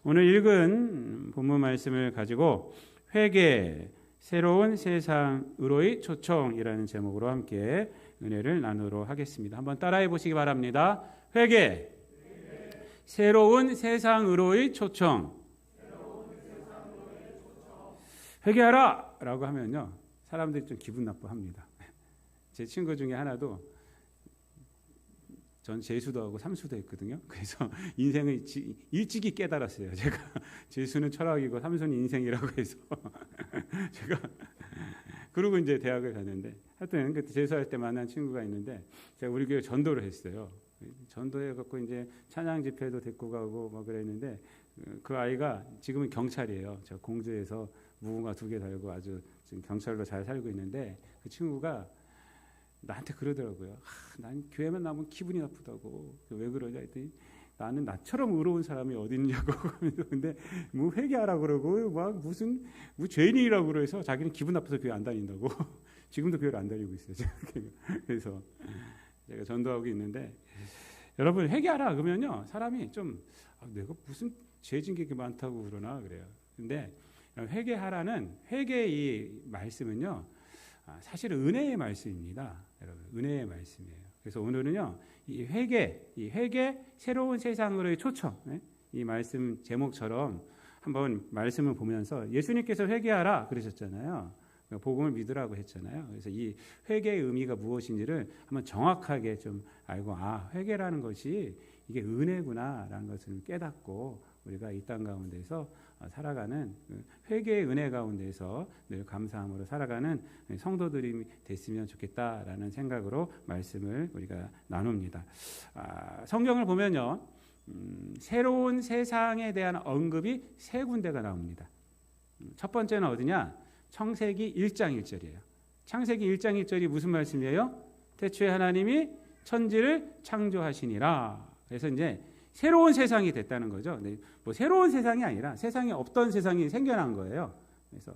오늘 읽은 본문 말씀을 가지고 회개, 새로운 세상으로의 초청이라는 제목으로 함께 은혜를 나누도록 하겠습니다. 한번 따라해 보시기 바랍니다. 회개, 새로운 세상으로의 초청. 회개하라! 라고 하면요, 사람들이 좀 기분 나빠합니다. 제 친구 중에 하나도, 전 재수도 하고 삼수도 했거든요. 그래서 인생을 일찍이 깨달았어요. 제가 재수는 철학이고 삼수는 인생이라고 해서 제가 그러고 이제 대학을 갔는데, 하여튼 그때 재수할 때 만난 친구가 있는데, 제가 우리 교회 전도를 했어요. 전도해 갖고 이제 찬양 집회도 데리고 가고 뭐 그랬는데, 그 아이가 지금은 경찰이에요. 저 공주에서 무궁화 2개 달고 아주 지금 경찰로 잘 살고 있는데, 그 친구가 나한테 그러더라고요. 난 교회만 나오면 기분이 나쁘다고. 왜 그러냐 했더니, 나는 나처럼 의로운 사람이 어디 있냐고. 근데 뭐 회개하라고 그러고 막 무슨 뭐 죄인이라고 그래서 자기는 기분 나빠서 교회 안 다닌다고. 지금도 교회를 안 다니고 있어요. 그래서 제가 전도하고 있는데, 여러분 회개하라 그러면요, 사람이 좀 내가 무슨 죄진 게 많다고 그러나 그래요. 근데 회개하라는 회개의 이 말씀은요, 사실은 은혜의 말씀입니다. 여러분, 은혜의 말씀이에요. 그래서 오늘은요, 이 회개, 새로운 세상으로의 초청, 이 말씀 제목처럼 한번 말씀을 보면서 예수님께서 회개하라 그러셨잖아요. 복음을 믿으라고 했잖아요. 그래서 이 회개의 의미가 무엇인지를 한번 정확하게 좀 알고, 회개라는 것이 이게 은혜구나라는 것을 깨닫고 우리가 이 땅 가운데서 살아가는 회개의 은혜 가운데서 늘 감사함으로 살아가는 성도들이 됐으면 좋겠다라는 생각으로 말씀을 우리가 나눕니다. 성경을 보면요, 새로운 세상에 대한 언급이 3군데가 나옵니다. 첫 번째는 어디냐? 창세기 1장 1절이에요. 창세기 1장 1절이 무슨 말씀이에요? 태초에 하나님이 천지를 창조하시니라. 그래서 이제 새로운 세상이 됐다는 거죠. 뭐 새로운 세상이 아니라 세상에 없던 세상이 생겨난 거예요. 그래서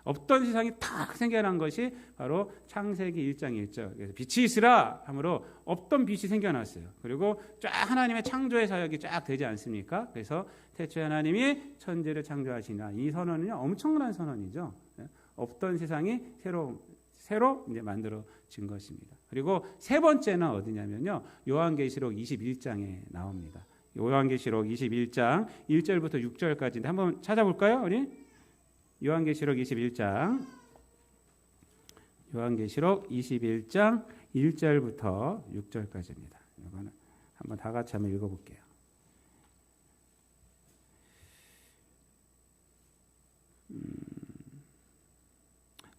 없던 세상이 탁 생겨난 것이 바로 창세기 1장 1절. 그래서 빛이 있으라 하므로 없던 빛이 생겨났어요. 그리고 쫙 하나님의 창조의 사역이 쫙 되지 않습니까? 그래서 태초에 하나님이 천지를 창조하시나, 이 선언은요, 엄청난 선언이죠. 없던 세상이 새로 이제 만들어진 것입니다. 그리고 세 번째는 어디냐면요, 요한계시록 21장에 나옵니다. 요한계시록 21장 1절부터 6절까지인데 한번 찾아볼까요, 우리? 요한계시록 21장 1절부터 6절까지입니다. 이거는 한번 다 같이 한번 읽어볼게요.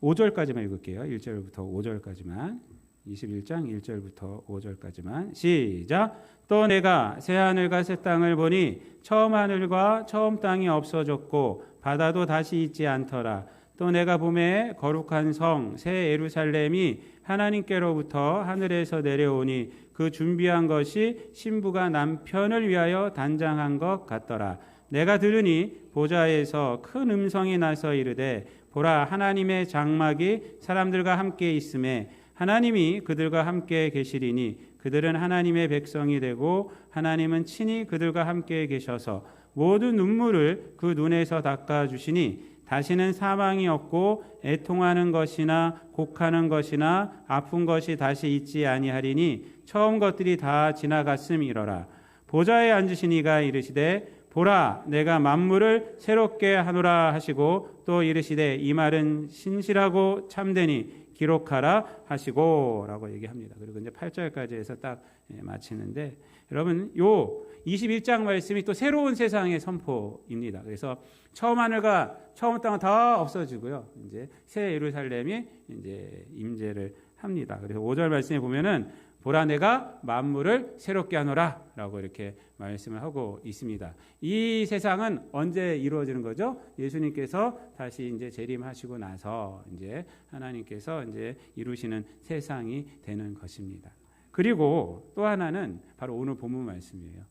5절까지만 읽을게요. 1절부터 5절까지만. 21장 1절부터 5절까지만. 시작. 또 내가 새 하늘과 새 땅을 보니 처음 하늘과 처음 땅이 없어졌고 바다도 다시 있지 않더라. 또 내가 보매 거룩한 성 새 예루살렘이 하나님께로부터 하늘에서 내려오니 그 준비한 것이 신부가 남편을 위하여 단장한 것 같더라. 내가 들으니 보좌에서 큰 음성이 나서 이르되, 보라, 하나님의 장막이 사람들과 함께 있음에 하나님이 그들과 함께 계시리니 그들은 하나님의 백성이 되고 하나님은 친히 그들과 함께 계셔서 모든 눈물을 그 눈에서 닦아주시니 다시는 사망이 없고 애통하는 것이나 곡하는 것이나 아픈 것이 다시 있지 아니하리니 처음 것들이 다 지나갔음이로라. 보좌에 앉으신 이가 이르시되, 보라, 내가 만물을 새롭게 하노라 하시고, 또 이르시되 이 말은 신실하고 참되니 기록하라 하시고 라고 얘기합니다. 그리고 이제 8절까지 해서 딱 마치는데, 여러분 요 21장 말씀이 또 새로운 세상의 선포입니다. 그래서 처음 하늘과 처음 땅은 다 없어지고요, 이제 새 예루살렘이 이제 임재를 합니다. 그래서 5절 말씀에 보면은 보라, 내가 만물을 새롭게 하노라 라고 이렇게 말씀을 하고 있습니다. 이 세상은 언제 이루어지는 거죠? 예수님께서 다시 이제 재림하시고 나서 이제 하나님께서 이제 이루시는 세상이 되는 것입니다. 그리고 또 하나는 바로 오늘 본문 말씀이에요.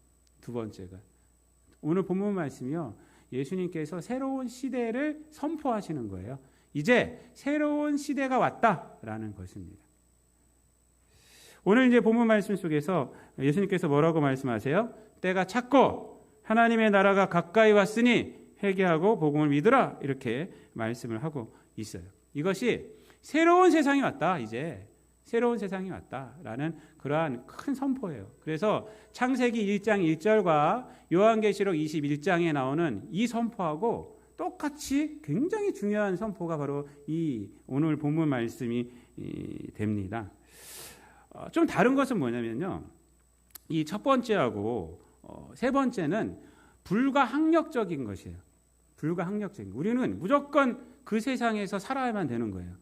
두 번째가 오늘 본문 말씀이요, 예수님께서 새로운 시대를 선포하시는 거예요. 이제 새로운 시대가 왔다라는 것입니다. 오늘 이제 본문 말씀 속에서 예수님께서 뭐라고 말씀하세요? 때가 찼고 하나님의 나라가 가까이 왔으니 회개하고 복음을 믿으라 이렇게 말씀을 하고 있어요. 이것이 새로운 세상이 왔다. 이제 새로운 세상이 왔다라는 그러한 큰 선포예요. 그래서 창세기 1장 1절과 요한계시록 21장에 나오는 이 선포하고 똑같이 굉장히 중요한 선포가 바로 이 오늘 본문 말씀이 됩니다. 좀 다른 것은 뭐냐면요. 이 첫 번째하고 세 번째는 불가항력적인 것이에요. 불가항력적인. 우리는 무조건 그 세상에서 살아야만 되는 거예요.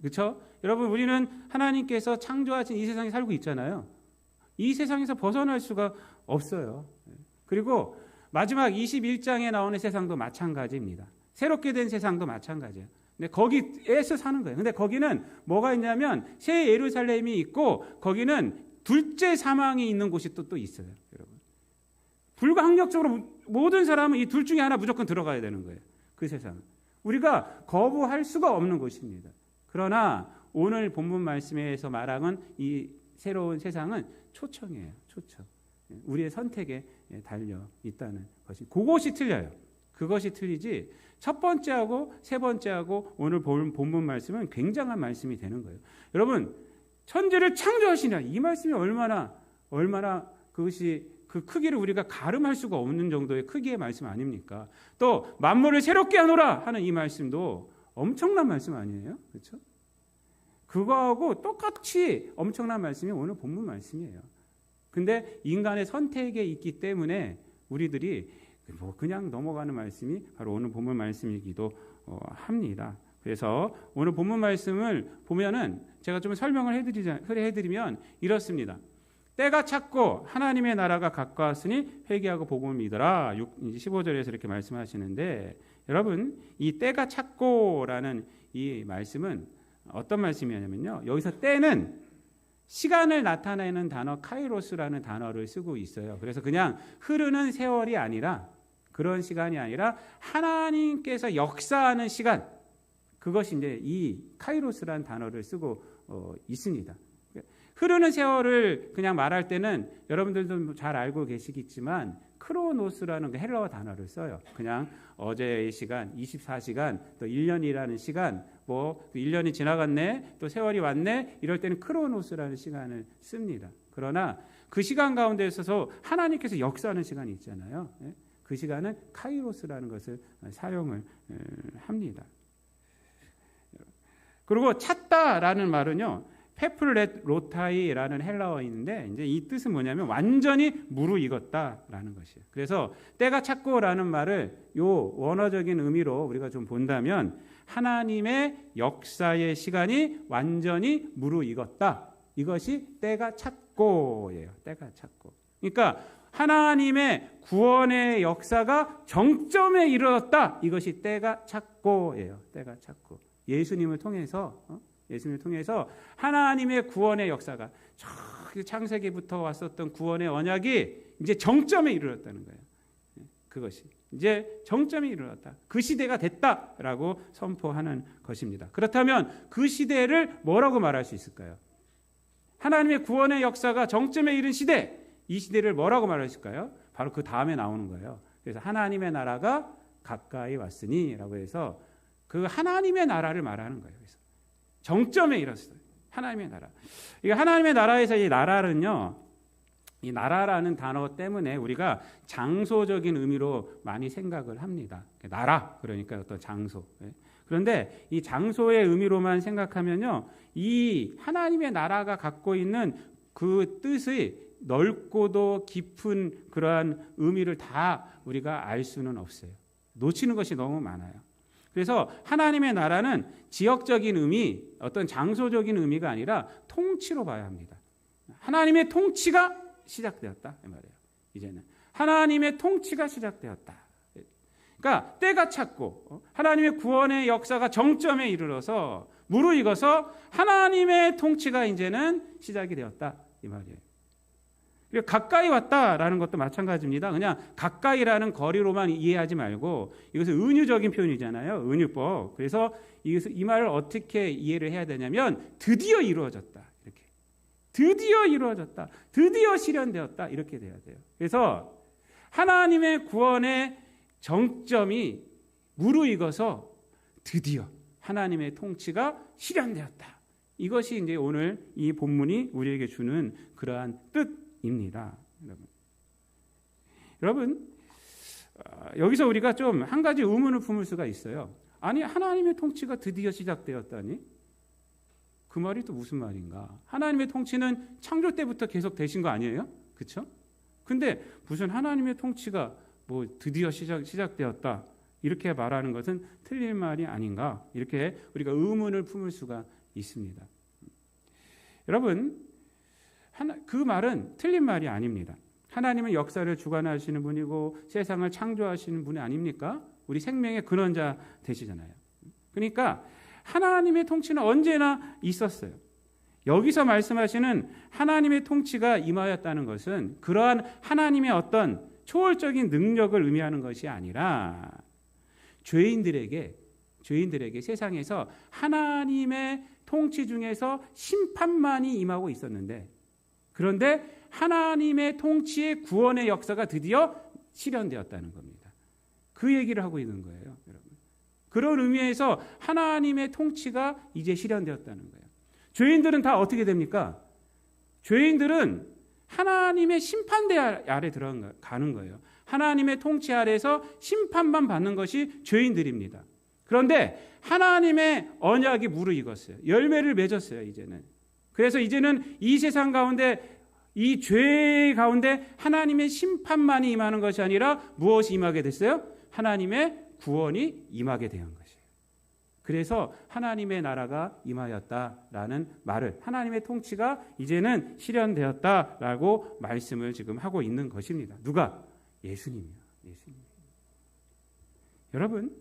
그렇죠? 여러분, 우리는 하나님께서 창조하신 이 세상에 살고 있잖아요. 이 세상에서 벗어날 수가 없어요. 그리고 마지막 21장에 나오는 세상도 마찬가지입니다. 새롭게 된 세상도 마찬가지예요. 근데 거기에서 사는 거예요. 근데 거기는 뭐가 있냐면 새 예루살렘이 있고 거기는 둘째 사망이 있는 곳이 또 있어요. 여러분, 불가항력적으로 모든 사람은 이 둘 중에 하나 무조건 들어가야 되는 거예요. 그 세상. 우리가 거부할 수가 없는 곳입니다. 그러나 오늘 본문 말씀에서 말하는 이 새로운 세상은 초청이에요. 초청. 우리의 선택에 달려 있다는 것이. 그것이 틀려요. 그것이 틀리지 첫 번째하고 세 번째하고 오늘 본문 말씀은 굉장한 말씀이 되는 거예요. 여러분, 천지를 창조하시냐, 이 말씀이 얼마나 그것이 그 크기를 우리가 가름할 수가 없는 정도의 크기의 말씀 아닙니까? 또 만물을 새롭게 하노라 하는 이 말씀도 엄청난 말씀 아니에요? 그렇죠? 그거하고 똑같이 엄청난 말씀이 오늘 본문 말씀이에요. 근데 인간의 선택에 있기 때문에 우리들이 그냥 넘어가는 말씀이 바로 오늘 본문 말씀이기도 합니다. 그래서 오늘 본문 말씀을 보면은 제가 좀 설명을 해드리면 이렇습니다. 때가 찼고 하나님의 나라가 가까웠으니 회개하고 복음을 믿어라. 15절에서 이렇게 말씀하시는데, 여러분, 이 때가 찼고라는 이 말씀은 어떤 말씀이냐면요. 여기서 때는 시간을 나타내는 단어 카이로스라는 단어를 쓰고 있어요. 그래서 그냥 흐르는 세월이 아니라, 그런 시간이 아니라 하나님께서 역사하는 시간, 그것이 이제 이 카이로스라는 단어를 쓰고 있습니다. 흐르는 세월을 그냥 말할 때는 여러분들도 잘 알고 계시겠지만 크로노스라는 헬라어 단어를 써요. 그냥 어제의 시간, 24시간, 또 1년이라는 시간, 뭐 1년이 지나갔네, 또 세월이 왔네, 이럴 때는 크로노스라는 시간을 씁니다. 그러나 그 시간 가운데 있어서 하나님께서 역사하는 시간이 있잖아요. 그 시간은 카이로스라는 것을 사용을 합니다. 그리고 찾다라는 말은요, 페플렛 로타이라는 헬라어인데, 이제 이 뜻은 뭐냐면 완전히 무르익었다라는 것이에요. 그래서 때가 찼고라는 말을 요 원어적인 의미로 우리가 좀 본다면 하나님의 역사의 시간이 완전히 무르익었다. 이것이 때가 찼고예요. 때가 찼고. 그러니까 하나님의 구원의 역사가 정점에 이르렀다. 이것이 때가 찼고예요. 때가 찼고. 예수님을 통해서 하나님의 구원의 역사가 창세기부터 왔었던 구원의 언약이 이제 정점에 이르렀다는 거예요. 그것이 이제 정점에 이르렀다. 그 시대가 됐다라고 선포하는 것입니다. 그렇다면 그 시대를 뭐라고 말할 수 있을까요? 하나님의 구원의 역사가 정점에 이른 시대, 이 시대를 뭐라고 말할 수 있을까요? 바로 그 다음에 나오는 거예요. 그래서 하나님의 나라가 가까이 왔으니라고 해서 그 하나님의 나라를 말하는 거예요. 그래서 정점에 이르렀어요. 하나님의 나라. 이 하나님의 나라에서 이 나라는요, 이 나라라는 단어 때문에 우리가 장소적인 의미로 많이 생각을 합니다. 나라, 그러니까 어떤 장소. 그런데 이 장소의 의미로만 생각하면요, 이 하나님의 나라가 갖고 있는 그 뜻의 넓고도 깊은 그러한 의미를 다 우리가 알 수는 없어요. 놓치는 것이 너무 많아요. 그래서 하나님의 나라는 지역적인 의미, 어떤 장소적인 의미가 아니라 통치로 봐야 합니다. 하나님의 통치가 시작되었다 이 말이에요. 이제는 하나님의 통치가 시작되었다. 그러니까 때가 찼고 하나님의 구원의 역사가 정점에 이르러서 무르익어서 하나님의 통치가 이제는 시작이 되었다 이 말이에요. 가까이 왔다라는 것도 마찬가지입니다. 그냥 가까이라는 거리로만 이해하지 말고 이것은 은유적인 표현이잖아요. 은유법. 그래서 이 말을 어떻게 이해를 해야 되냐면 드디어 이루어졌다. 이렇게. 드디어 이루어졌다. 드디어 실현되었다. 이렇게 돼야 돼요. 그래서 하나님의 구원의 정점이 무르익어서 드디어 하나님의 통치가 실현되었다. 이것이 이제 오늘 이 본문이 우리에게 주는 그러한 뜻입니다. 여러분, 여기서 우리가 좀 한 가지 의문을 품을 수가 있어요. 아니, 하나님의 통치가 드디어 시작되었다니? 그 말이 또 무슨 말인가? 하나님의 통치는 창조 때부터 계속 되신 거 아니에요? 그렇죠? 근데 무슨 하나님의 통치가 뭐 드디어 시작되었다 이렇게 말하는 것은 틀린 말이 아닌가? 이렇게 우리가 의문을 품을 수가 있습니다. 여러분, 그 말은 틀린 말이 아닙니다. 하나님은 역사를 주관하시는 분이고 세상을 창조하시는 분이 아닙니까? 우리 생명의 근원자 되시잖아요. 그러니까 하나님의 통치는 언제나 있었어요. 여기서 말씀하시는 하나님의 통치가 임하였다는 것은 그러한 하나님의 어떤 초월적인 능력을 의미하는 것이 아니라 죄인들에게 세상에서 하나님의 통치 중에서 심판만이 임하고 있었는데, 그런데 하나님의 통치의 구원의 역사가 드디어 실현되었다는 겁니다. 그 얘기를 하고 있는 거예요, 여러분. 그런 의미에서 하나님의 통치가 이제 실현되었다는 거예요. 죄인들은 다 어떻게 됩니까? 죄인들은 하나님의 심판대 아래 들어가는 거예요. 하나님의 통치 아래에서 심판만 받는 것이 죄인들입니다. 그런데 하나님의 언약이 무르익었어요. 열매를 맺었어요, 이제는. 그래서 이제는 이 세상 가운데, 이 죄 가운데 하나님의 심판만이 임하는 것이 아니라 무엇이 임하게 됐어요? 하나님의 구원이 임하게 된 것이에요. 그래서 하나님의 나라가 임하였다라는 말을, 하나님의 통치가 이제는 실현되었다라고 말씀을 지금 하고 있는 것입니다. 누가? 예수님이요. 예수님. 여러분,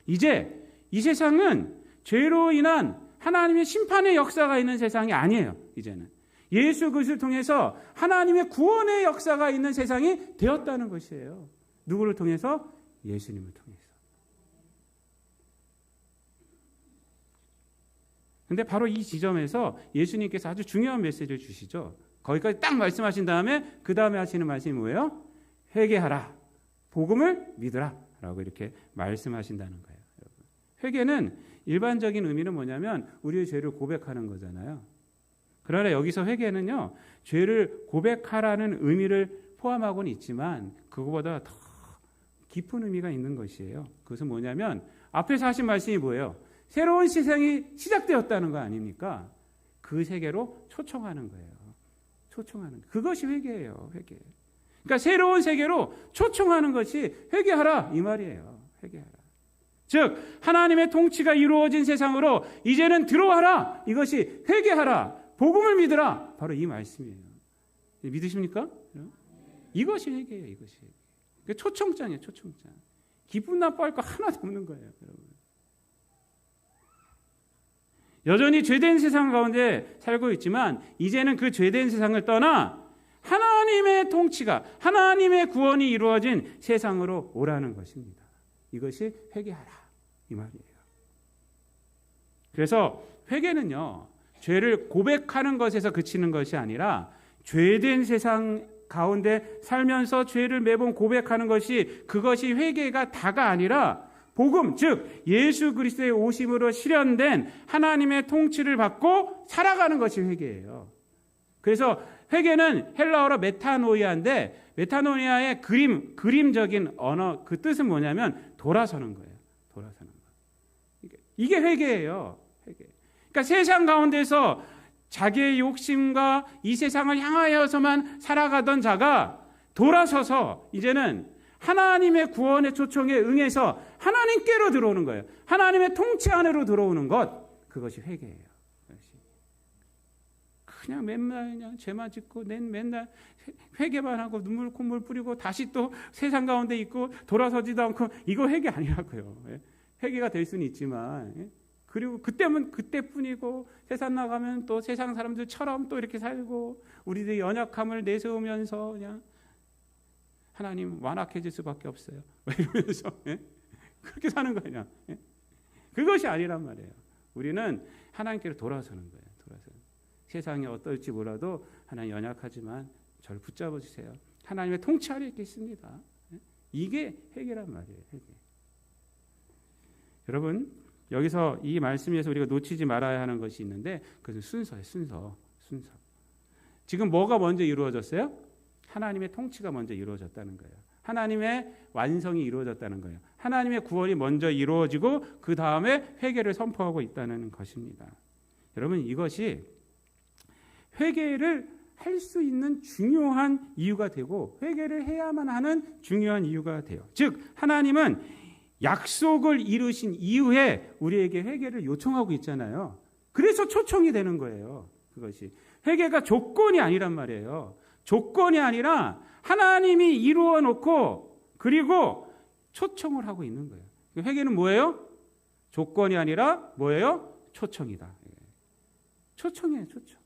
이제 이 세상은 죄로 인한 하나님의 심판의 역사가 있는 세상이 아니에요. 이제는 예수 그리스도를 통해서 하나님의 구원의 역사가 있는 세상이 되었다는 것이에요. 누구를 통해서? 예수님을 통해서. 근데 바로 이 지점에서 예수님께서 아주 중요한 메시지를 주시죠. 거기까지 딱 말씀하신 다음에 그 다음에 하시는 말씀이 뭐예요? 회개하라, 복음을 믿으라 라고 이렇게 말씀하신다는 거예요. 회개는 일반적인 의미는 뭐냐면 우리의 죄를 고백하는 거잖아요. 그러나 여기서 회개는요, 죄를 고백하라는 의미를 포함하고는 있지만 그거보다 더 깊은 의미가 있는 것이에요. 그것은 뭐냐면 앞에서 하신 말씀이 뭐예요? 새로운 세상이 시작되었다는 거 아닙니까? 그 세계로 초청하는 거예요. 초청하는 거. 그것이 회개예요. 회개. 그러니까 새로운 세계로 초청하는 것이 회개하라 이 말이에요. 회개하라. 즉 하나님의 통치가 이루어진 세상으로 이제는 들어와라. 이것이 회개하라. 복음을 믿으라. 바로 이 말씀이에요. 믿으십니까? 이것이 회개예요. 이것이. 그러니까 초청장이에요. 초청장. 기분 나빠할 거 하나도 없는 거예요. 여러분. 여전히 죄된 세상 가운데 살고 있지만 이제는 그 죄된 세상을 떠나 하나님의 통치가, 하나님의 구원이 이루어진 세상으로 오라는 것입니다. 이것이 회개하라 이 말이에요. 그래서 회개는요, 죄를 고백하는 것에서 그치는 것이 아니라 죄된 세상 가운데 살면서 죄를 매번 고백하는 것이, 그것이 회개가 다가 아니라 복음, 즉 예수 그리스도의 오심으로 실현된 하나님의 통치를 받고 살아가는 것이 회개예요. 그래서 회개는 헬라어로 메타노이아인데, 메타노이아의 그림적인 언어, 그 뜻은 뭐냐면 돌아서는 거예요. 돌아서는 거. 이게 회개예요. 회개. 그러니까 세상 가운데서 자기의 욕심과 이 세상을 향하여서만 살아가던 자가 돌아서서 이제는 하나님의 구원의 초청에 응해서 하나님께로 들어오는 거예요. 하나님의 통치 안으로 들어오는 것, 그것이 회개예요. 그냥 맨날 그냥 죄만 짓고 맨날 회개만 하고 눈물 콧물 뿌리고 다시 또 세상 가운데 있고 돌아서지도 않고, 이거 회개 아니라고요. 회개가 될 수는 있지만, 그리고 그때면 그때뿐이고 세상 나가면 또 세상 사람들처럼 또 이렇게 살고 우리들의 연약함을 내세우면서 그냥 하나님 완악해질 수밖에 없어요. 이러면서 그렇게 사는 거냐? 그것이 아니란 말이에요. 우리는 하나님께로 돌아서는 거예요. 세상이 어떨지 몰라도 하나님 연약하지만 저를 붙잡아 주세요. 하나님의 통치 아래 있겠습니다. 이게 회개란 말이에요. 회개. 여러분 여기서 이 말씀에서 우리가 놓치지 말아야 하는 것이 있는데 그것은 순서예요. 순서. 지금 뭐가 먼저 이루어졌어요? 하나님의 통치가 먼저 이루어졌다는 거예요. 하나님의 완성이 이루어졌다는 거예요. 하나님의 구원이 먼저 이루어지고 그 다음에 회개를 선포하고 있다는 것입니다. 여러분 이것이 회개를 할 수 있는 중요한 이유가 되고 회개를 해야만 하는 중요한 이유가 돼요. 즉 하나님은 약속을 이루신 이후에 우리에게 회개를 요청하고 있잖아요. 그래서 초청이 되는 거예요. 그것이 회개가 조건이 아니란 말이에요. 조건이 아니라 하나님이 이루어 놓고 그리고 초청을 하고 있는 거예요. 회개는 뭐예요? 조건이 아니라 뭐예요? 초청이다. 초청이에요. 초청.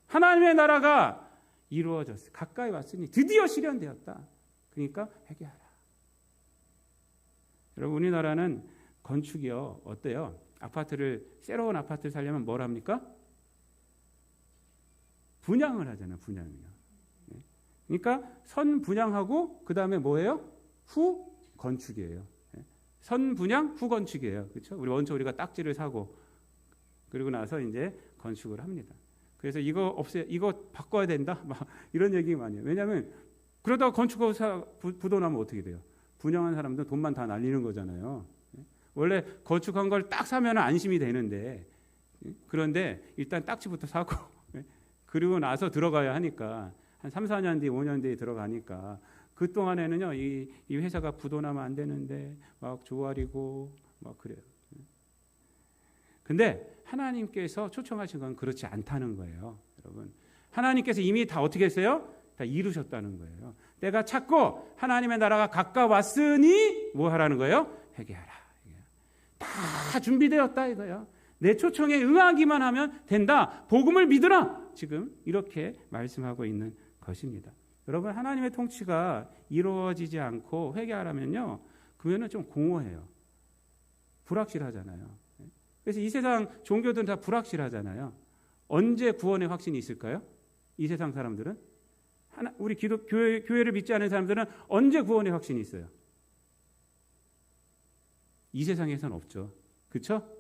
하나님의 나라가 이루어졌어요. 가까이 왔으니 드디어 실현되었다. 그러니까 회개하라. 여러분 우리나라는 건축이요. 어때요? 새로운 아파트를 살려면 뭘 합니까? 분양을 하잖아요. 분양이요. 그러니까 선 분양하고 그 다음에 뭐예요? 후 건축이에요. 선 분양 후 건축이에요. 그렇죠? 먼저 우리가 딱지를 사고 그리고 나서 이제 건축을 합니다. 그래서 이거 바꿔야 된다. 막 이런 얘기 많이 해요. 왜냐하면 그러다가 건축하고 부도나면 어떻게 돼요? 분양한 사람들 돈만 다 날리는 거잖아요. 원래 건축한 걸 딱 사면 안심이 되는데 그런데 일단 딱지부터 사고 그리고 나서 들어가야 하니까 한 3, 4년 뒤, 5년 뒤에 들어가니까 그 동안에는요 이 회사가 부도나면 안 되는데 막 조아리고 막 그래요. 근데 하나님께서 초청하신 건 그렇지 않다는 거예요. 여러분 하나님께서 이미 다 어떻게 했어요? 다 이루셨다는 거예요. 때가 찼고 하나님의 나라가 가까웠으니 뭐 하라는 거예요? 회개하라. 다 준비되었다 이거야. 내 초청에 응하기만 하면 된다. 복음을 믿으라. 지금 이렇게 말씀하고 있는 것입니다. 여러분 하나님의 통치가 이루어지지 않고 회개하라면요. 그러면 좀 공허해요. 불확실하잖아요. 그래서 이 세상 종교들은 다 불확실하잖아요. 언제 구원의 확신이 있을까요? 이 세상 사람들은? 우리 교회를 믿지 않는 사람들은 언제 구원의 확신이 있어요? 이 세상에서는 없죠. 그렇죠?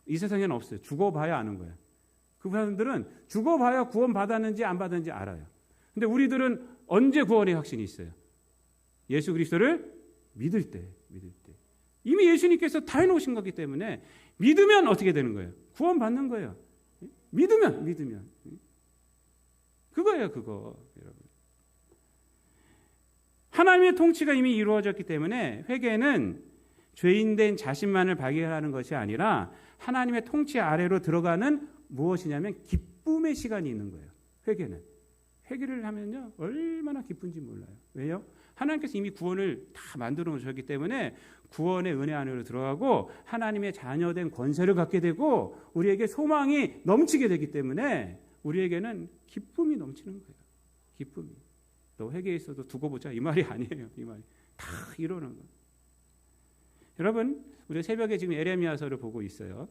이 세상에는 없어요. 죽어봐야 아는 거예요. 그 사람들은 죽어봐야 구원 받았는지 안 받았는지 알아요. 근데 우리들은 언제 구원의 확신이 있어요? 예수 그리스도를 믿을 때. 이미 예수님께서 다 해놓으신 거기 때문에 믿으면 어떻게 되는 거예요? 구원 받는 거예요. 믿으면. 그거예요, 그거. 여러분. 하나님의 통치가 이미 이루어졌기 때문에 회개는 죄인된 자신만을 발견하는 것이 아니라 하나님의 통치 아래로 들어가는 무엇이냐면 기쁨의 시간이 있는 거예요. 회개를 하면요 얼마나 기쁜지 몰라요. 왜요? 하나님께서 이미 구원을 다 만들어 놓으셨기 때문에 구원의 은혜 안으로 들어가고 하나님의 자녀된 권세를 갖게 되고 우리에게 소망이 넘치게 되기 때문에 우리에게는 기쁨이 넘치는 거예요. 기쁨이. 너 회개에 있어도 두고 보자 이 말이 아니에요. 이 말이 다 이루는 거예요. 여러분 우리 새벽에 지금 에레미야서를 보고 있어요.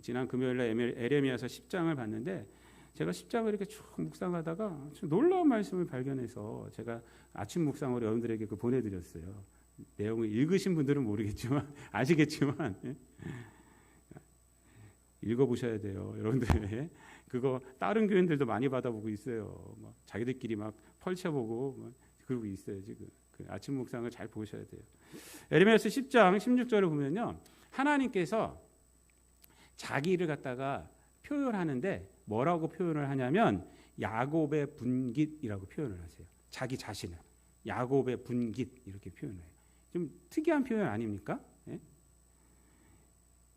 지난 금요일에 에레미야서 10장을 봤는데 제가 10장을 이렇게 쭉 묵상하다가 놀라운 말씀을 발견해서 제가 아침 묵상으로 여러분들에게 보내드렸어요. 내용을 읽으신 분들은 모르겠지만 아시겠지만 읽어보셔야 돼요. 여러분들 그거 다른 교인들도 많이 받아보고 있어요. 막 자기들끼리 막 펼쳐보고 막 그러고 있어요. 지금 그 아침 묵상을 잘 보셔야 돼요. 에레미야서 10장 16절을 보면요. 하나님께서 자기를 갖다가 표현하는데 뭐라고 표현을 하냐면 야곱의 분깃이라고 표현을 하세요. 자기 자신을 야곱의 분깃 이렇게 표현해요. 좀 특이한 표현 아닙니까? 예?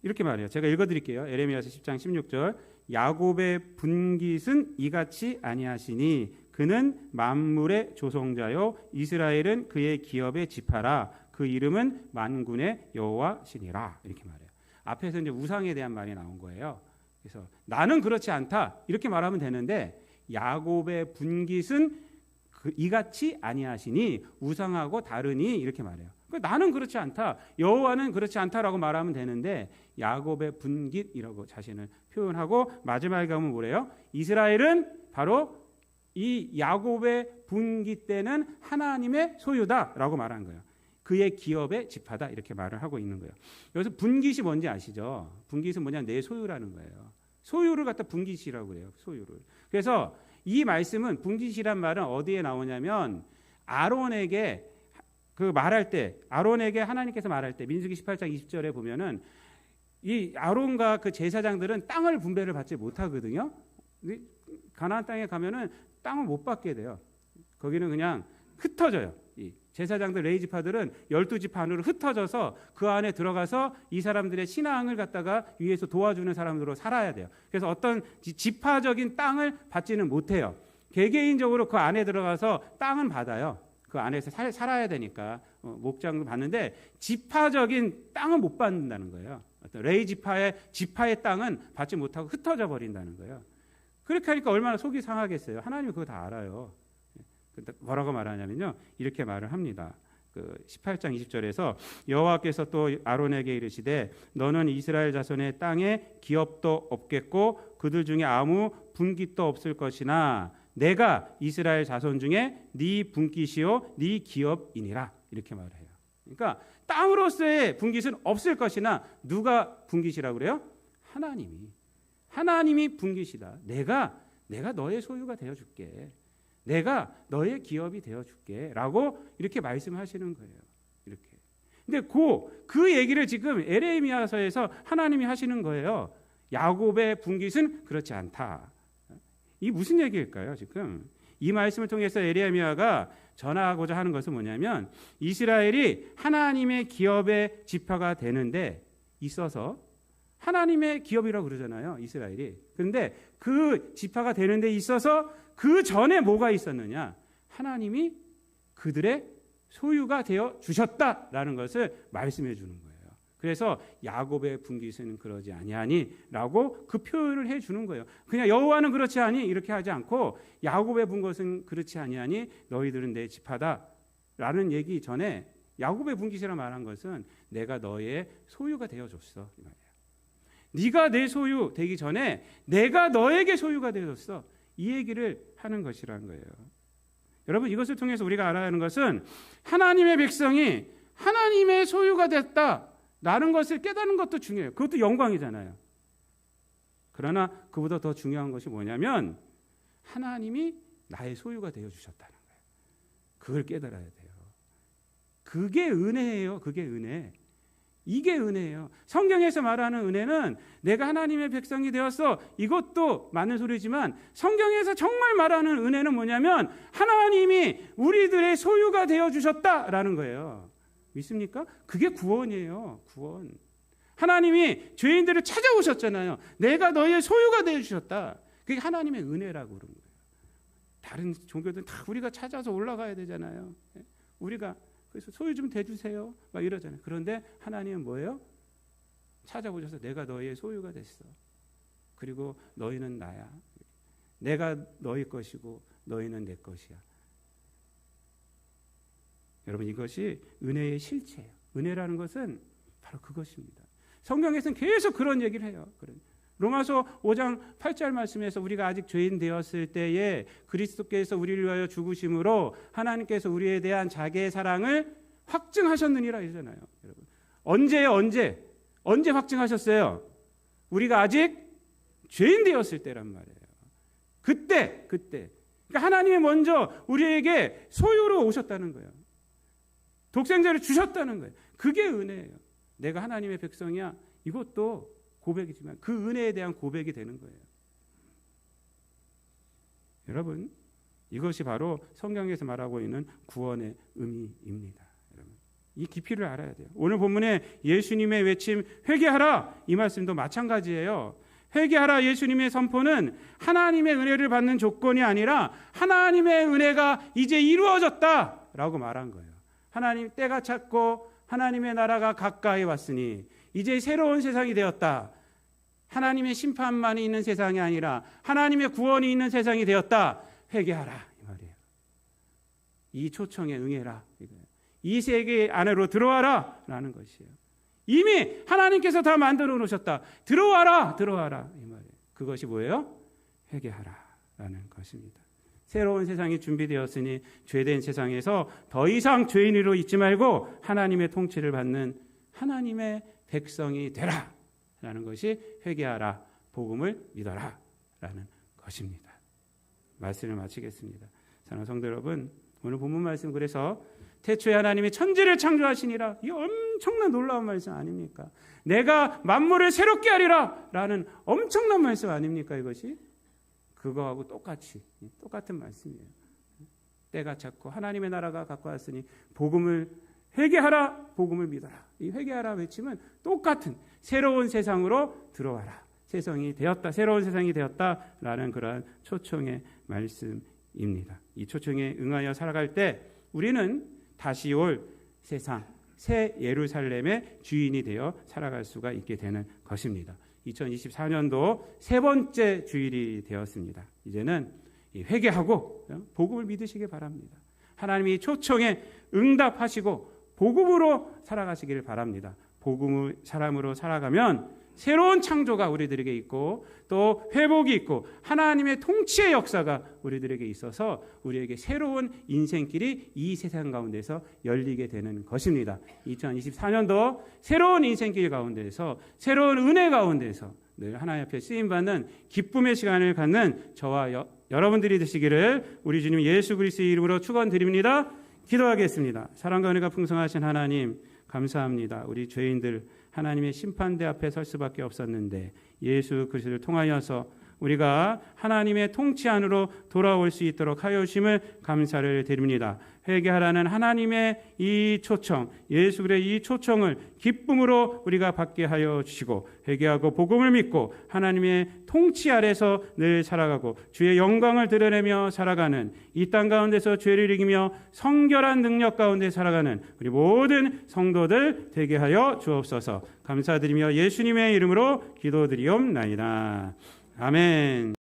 이렇게 말해요. 제가 읽어드릴게요. 에레미야서 10장 16절 야곱의 분깃은 이같이 아니하시니 그는 만물의 조성자요 이스라엘은 그의 기업의 지파라 그 이름은 만군의 여호와시니라 이렇게 말해요. 앞에서 이제 우상에 대한 말이 나온 거예요. 그래서 나는 그렇지 않다 이렇게 말하면 되는데 야곱의 분깃은 이같이 아니하시니 우상하고 다르니 이렇게 말해요. 그러니까 나는 그렇지 않다 여호와는 그렇지 않다라고 말하면 되는데 야곱의 분깃이라고 자신을 표현하고 마지막에 가면 뭐래요? 이스라엘은 바로 이 야곱의 분깃 때는 하나님의 소유다라고 말한 거예요. 그의 기업의 지파다 이렇게 말을 하고 있는 거예요. 여기서 분깃이 뭔지 아시죠? 분깃은 뭐냐? 내 소유라는 거예요. 소유를 갖다 분깃이라고 그래요. 소유를. 그래서 이 말씀은 분깃이란 말은 어디에 나오냐면 아론에게 말할 때, 아론에게 하나님께서 말할 때 민수기 18장 20절에 보면은 이 아론과 그 제사장들은 땅을 분배를 받지 못하거든요. 가나안 땅에 가면은 땅을 못 받게 돼요. 거기는 그냥 흩어져요. 이 제사장들 레위지파들은 12지파 안으로 흩어져서 그 안에 들어가서 이 사람들의 신앙을 갖다가 위에서 도와주는 사람으로 살아야 돼요. 그래서 어떤 지파적인 땅을 받지는 못해요. 개개인적으로 그 안에 들어가서 땅은 받아요. 그 안에서 살아야 되니까 목장도 받는데 지파적인 땅은 못 받는다는 거예요. 어떤 지파의 땅은 받지 못하고 흩어져 버린다는 거예요. 그렇게 하니까 얼마나 속이 상하겠어요. 하나님이 그거 다 알아요. 뭐라고 말하냐면요, 이렇게 말을 합니다. 18장 20절에서 여호와께서 또 아론에게 이르시되 너는 이스라엘 자손의 땅에 기업도 없겠고 그들 중에 아무 분깃도 없을 것이나 내가 이스라엘 자손 중에 네 분깃이요 네 기업이니라 이렇게 말을 해요. 그러니까 땅으로서의 분깃은 없을 것이나 누가 분깃이라고 그래요? 하나님이 분깃이다. 내가 너의 소유가 되어줄게. 내가 너의 기업이 되어줄게라고 이렇게 말씀하시는 거예요. 이렇게. 근데 그 얘기를 지금 에레미야서에서 하나님이 하시는 거예요. 야곱의 분깃은 그렇지 않다. 이 무슨 얘기일까요? 지금 이 말씀을 통해서 에레미야가 전하고자 하는 것은 뭐냐면 이스라엘이 하나님의 기업의 지파가 되는데 있어서 하나님의 기업이라고 그러잖아요. 이스라엘이. 그런데 그 지파가 되는 데 있어서 그 전에 뭐가 있었느냐? 하나님이 그들의 소유가 되어 주셨다라는 것을 말씀해 주는 거예요. 그래서 야곱의 분깃은 그러지 아니하니라고 그 표현을 해 주는 거예요. 그냥 여호와는 그렇지 아니 이렇게 하지 않고 야곱의 분깃은 그렇지 아니하니 너희들은 내 지파다라는 얘기 전에 야곱의 분깃이라 말한 것은 내가 너의 소유가 되어 줬어 이 말이에요. 네가 내 소유 되기 전에 내가 너에게 소유가 되어줬어. 이 얘기를 하는 것이라는 거예요. 여러분 이것을 통해서 우리가 알아야 하는 것은 하나님의 백성이 하나님의 소유가 됐다라는 것을 깨닫는 것도 중요해요. 그것도 영광이잖아요. 그러나 그보다 더 중요한 것이 뭐냐면 하나님이 나의 소유가 되어주셨다는 거예요. 그걸 깨달아야 돼요. 그게 은혜예요. 그게 은혜. 이게 은혜예요. 성경에서 말하는 은혜는 내가 하나님의 백성이 되었어. 이것도 맞는 소리지만 성경에서 정말 말하는 은혜는 뭐냐면 하나님이 우리들의 소유가 되어주셨다라는 거예요. 믿습니까? 그게 구원이에요. 구원. 하나님이 죄인들을 찾아오셨잖아요. 내가 너의 소유가 되어주셨다. 그게 하나님의 은혜라고 그런 거예요. 다른 종교들은 다 우리가 찾아서 올라가야 되잖아요. 우리가 그래서 소유 좀 대주세요. 막 이러잖아요. 그런데 하나님은 뭐예요? 찾아보셔서 내가 너의 소유가 됐어. 그리고 너희는 나야. 내가 너희 것이고 너희는 내 것이야. 여러분 이것이 은혜의 실체예요. 은혜라는 것은 바로 그것입니다. 성경에서는 계속 그런 얘기를 해요. 로마서 5장 8절 말씀에서 우리가 아직 죄인 되었을 때에 그리스도께서 우리를 위하여 죽으심으로 하나님께서 우리에 대한 자기의 사랑을 확증하셨느니라 이러잖아요. 여러분. 언제 확증하셨어요? 우리가 아직 죄인 되었을 때란 말이에요. 그때. 그러니까 하나님이 먼저 우리에게 소유로 오셨다는 거예요. 독생자를 주셨다는 거예요. 그게 은혜예요. 내가 하나님의 백성이야. 이것도 고백이지만 그 은혜에 대한 고백이 되는 거예요. 여러분 이것이 바로 성경에서 말하고 있는 구원의 의미입니다. 여러분 이 깊이를 알아야 돼요. 오늘 본문에 예수님의 외침 회개하라 이 말씀도 마찬가지예요. 회개하라 예수님의 선포는 하나님의 은혜를 받는 조건이 아니라 하나님의 은혜가 이제 이루어졌다라고 말한 거예요. 하나님 때가 찼고 하나님의 나라가 가까이 왔으니 이제 새로운 세상이 되었다. 하나님의 심판만이 있는 세상이 아니라 하나님의 구원이 있는 세상이 되었다. 회개하라 이 말이에요. 이 초청에 응해라. 이 세계 안으로 들어와라 라는 것이에요. 이미 하나님께서 다 만들어 놓으셨다. 들어와라 이 말이에요. 그것이 뭐예요? 회개하라 라는 것입니다. 새로운 세상이 준비되었으니 죄된 세상에서 더 이상 죄인으로 있지 말고 하나님의 통치를 받는 하나님의 백성이 되라 라는 것이 회개하라, 복음을 믿어라 라는 것입니다. 말씀을 마치겠습니다. 사랑하는 성도 여러분, 오늘 본문 말씀, 그래서 태초에 하나님이 천지를 창조하시니라, 이 엄청난 놀라운 말씀 아닙니까? 내가 만물을 새롭게 하리라 라는 엄청난 말씀 아닙니까? 이것이 그거하고 똑같은 말씀이에요. 때가 찼고 하나님의 나라가 가까웠으니 복음을 회개하라, 복음을 믿어라. 이 회개하라 외침은 똑같은 새로운 세상으로 들어와라, 세상이 되었다, 새로운 세상이 되었다라는 그러한 초청의 말씀입니다. 이 초청에 응하여 살아갈 때 우리는 다시 올 세상, 새 예루살렘의 주인이 되어 살아갈 수가 있게 되는 것입니다. 2024년도 세 번째 주일이 되었습니다. 이제는 회개하고 복음을 믿으시기 바랍니다. 하나님이 초청에 응답하시고 복음으로 살아가시기를 바랍니다. 복음의 사람으로 살아가면 새로운 창조가 우리들에게 있고 또 회복이 있고 하나님의 통치의 역사가 우리들에게 있어서 우리에게 새로운 인생길이 이 세상 가운데서 열리게 되는 것입니다. 2024년도 새로운 인생길 가운데서 새로운 은혜 가운데서 늘 하나님 앞에 쓰임받는 기쁨의 시간을 갖는 저와 여러분들이 되시기를 우리 주님 예수 그리스도의 이름으로 축원드립니다. 기도하겠습니다. 사랑과 은혜가 풍성하신 하나님, 감사합니다. 우리 죄인들 하나님의 심판대 앞에 설 수밖에 없었는데 예수 그리스도를 통하여서 우리가 하나님의 통치 안으로 돌아올 수 있도록 하여 주심을 감사를 드립니다. 회개하라는 하나님의 이 초청, 예수 그리스도의 이 초청을 기쁨으로 우리가 받게 하여 주시고 회개하고 복음을 믿고 하나님의 통치 아래서 늘 살아가고 주의 영광을 드러내며 살아가는 이 땅 가운데서 죄를 이기며 성결한 능력 가운데 살아가는 우리 모든 성도들 되게 하여 주옵소서. 감사드리며 예수님의 이름으로 기도드리옵나이다. 아멘.